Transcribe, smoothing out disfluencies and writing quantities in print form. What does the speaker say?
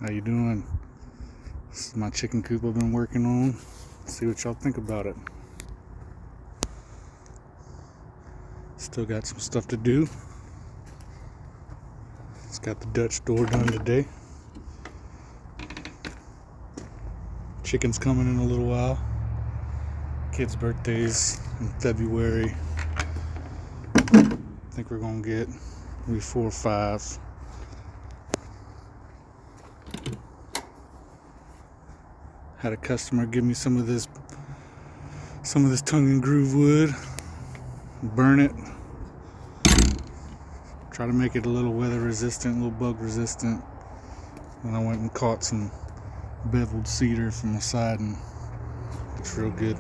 How you doing? This is my chicken coop I've been working on. See what y'all think about it. Still got some stuff to do. It's got the Dutch door done today. Chicken's coming in a little while. Kids' birthdays in February. I think we're gonna get maybe 4 or 5. Had a customer give me some of this tongue and groove wood, burn it, try to make it a little weather resistant, a little bug resistant. Then I went and caught some beveled cedar from the side, and it's real good.